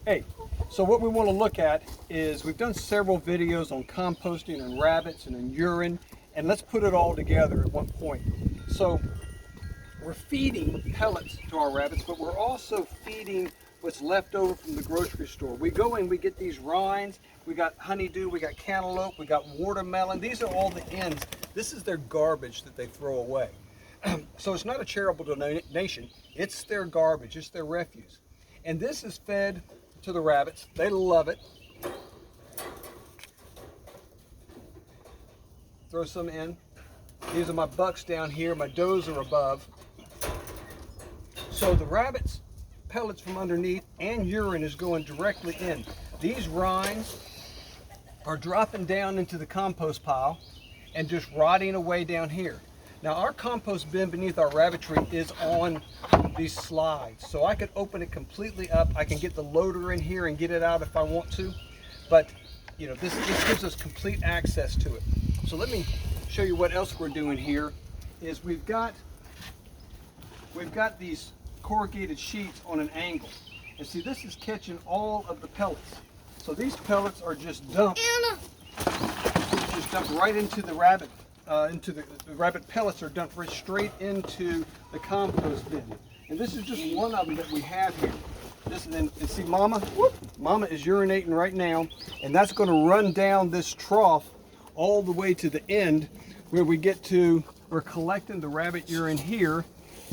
Hey, so what we want to look at is we've done several videos on composting and rabbits and in urine, and let's put it all together at one point. So we're feeding pellets to our rabbits, but we're also feeding what's left over from the grocery store. We go in, we get these rinds, we got honeydew, we got cantaloupe, we got watermelon. These are all the ends. This is their garbage that they throw away. So it's not a charitable donation, it's their garbage, it's their refuse. And this is fed to the rabbits. They love it. Throw some in. These are my bucks down here, my does are above. So the rabbits' pellets from underneath and urine is going directly in. These rinds are dropping down into the compost pile and just rotting away down here. Now our compost bin beneath our rabbitry is on these slides, so I could open it completely up. I can get the loader in here and get it out if I want to, but you know, this gives us complete access to it. So let me show you what else we're doing here. Is we've got these corrugated sheets on an angle, and see, this is catching all of the pellets. So these pellets are just dumped right into the rabbit. The rabbit pellets are dumped right straight into the compost bin. And this is just one of them that we have here. And see, Mama is urinating right now, and that's going to run down this trough all the way to the end where we're collecting the rabbit urine here,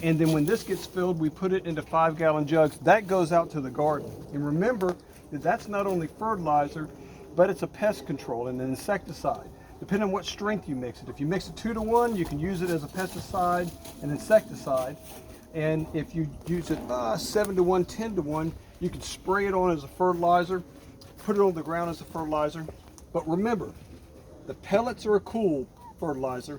and then when this gets filled, we put it into 5-gallon jugs. That goes out to the garden. And remember that that's not only fertilizer, but it's a pest control and an insecticide, depending on what strength you mix it. If you mix it 2 to 1, you can use it as a pesticide and insecticide. And if you use it 7 to 1, 10 to 1, you can spray it on as a fertilizer, put it on the ground as a fertilizer. But remember, the pellets are a cool fertilizer.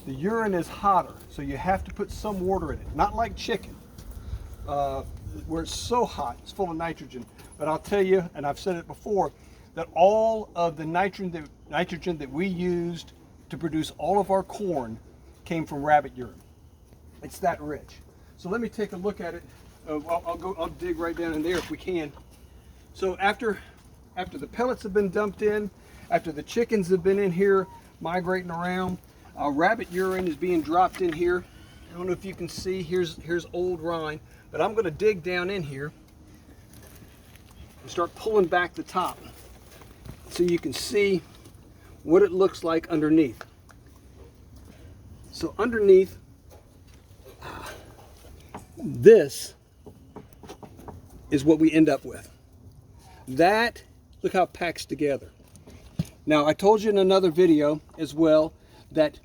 The urine is hotter, so you have to put some water in it. Not like chicken, where it's so hot, it's full of nitrogen. But I'll tell you, and I've said it before, that all of the nitrogen that we used to produce all of our corn came from rabbit urine. It's that rich. So let me take a look at it. I'll dig right down in there if we can. So after the pellets have been dumped in, after the chickens have been in here migrating around, rabbit urine is being dropped in here. I don't know if you can see, here's old rind, but I'm going to dig down in here and start pulling back the top so you can see what it looks like underneath. So underneath, this is what we end up with. Look how it packs together. Now, I told you in another video as well that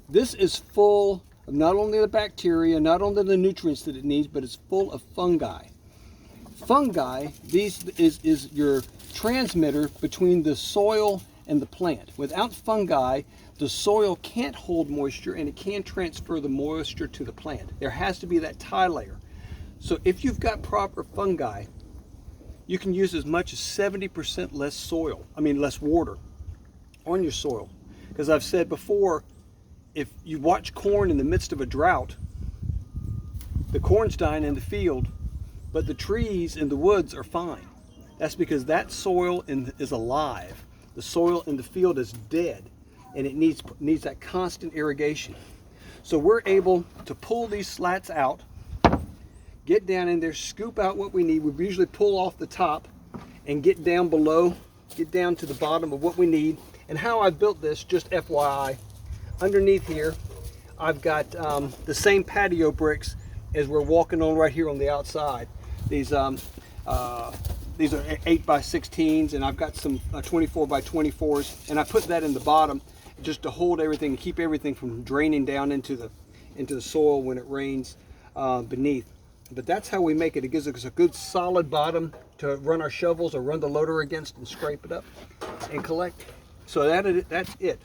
this is full of not only the bacteria, not only the nutrients that it needs, but it's full of fungi. Fungi, is your transmitter between the soil and the plant. Without fungi, the soil can't hold moisture and it can't transfer the moisture to the plant. There has to be that tie layer. So if you've got proper fungi, you can use as much as 70% less water on your soil. Because I've said before, if you watch corn in the midst of a drought, the corn's dying in the field, but the trees in the woods are fine. That's because that soil is alive. The soil in the field is dead, and it needs that constant irrigation. So we're able to pull these slats out, get down in there, scoop out what we need. We usually pull off the top and get down below, get down to the bottom of what we need. And how I built this, just FYI, underneath here, I've got the same patio bricks as we're walking on right here on the outside. These are 8x16s, and I've got some 24x24s, and I put that in the bottom just to hold everything and keep everything from draining down into the soil when it rains beneath. But that's how we make it. It gives us a good solid bottom to run our shovels or run the loader against and scrape it up and collect. So that's it.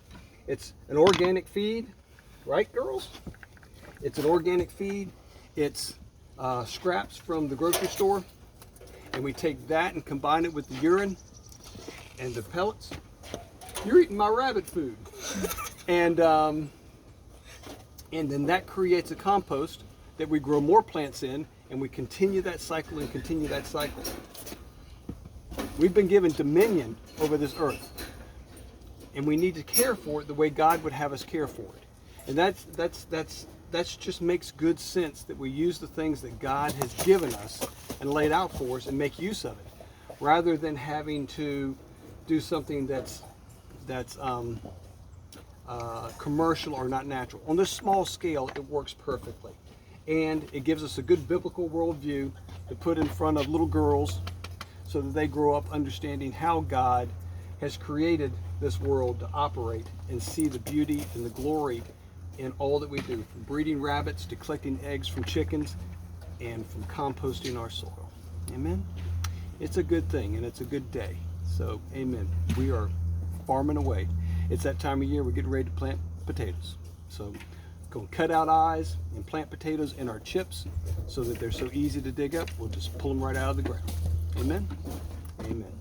It's an organic feed, right, girls? It's an organic feed. It's scraps from the grocery store, and we take that and combine it with the urine and the pellets. You're eating my rabbit food. And then that creates a compost that we grow more plants in, and we continue that cycle and continue that cycle. We've been given dominion over this earth, and we need to care for it the way God would have us care for it. And that's just makes good sense, that we use the things that God has given us and laid out for us and make use of it, rather than having to do something that's commercial or not natural. On this small scale, it works perfectly, and it gives us a good biblical worldview to put in front of little girls so that they grow up understanding how God has created this world to operate and see the beauty and the glory in all that we do, from breeding rabbits to collecting eggs from chickens and from composting our soil. Amen. It's a good thing, and it's a good day. So amen. We are farming away. It's that time of year we're getting ready to plant potatoes. So go and cut out eyes and plant potatoes in our chips so that they're so easy to dig up. We'll just pull them right out of the ground. Amen. Amen.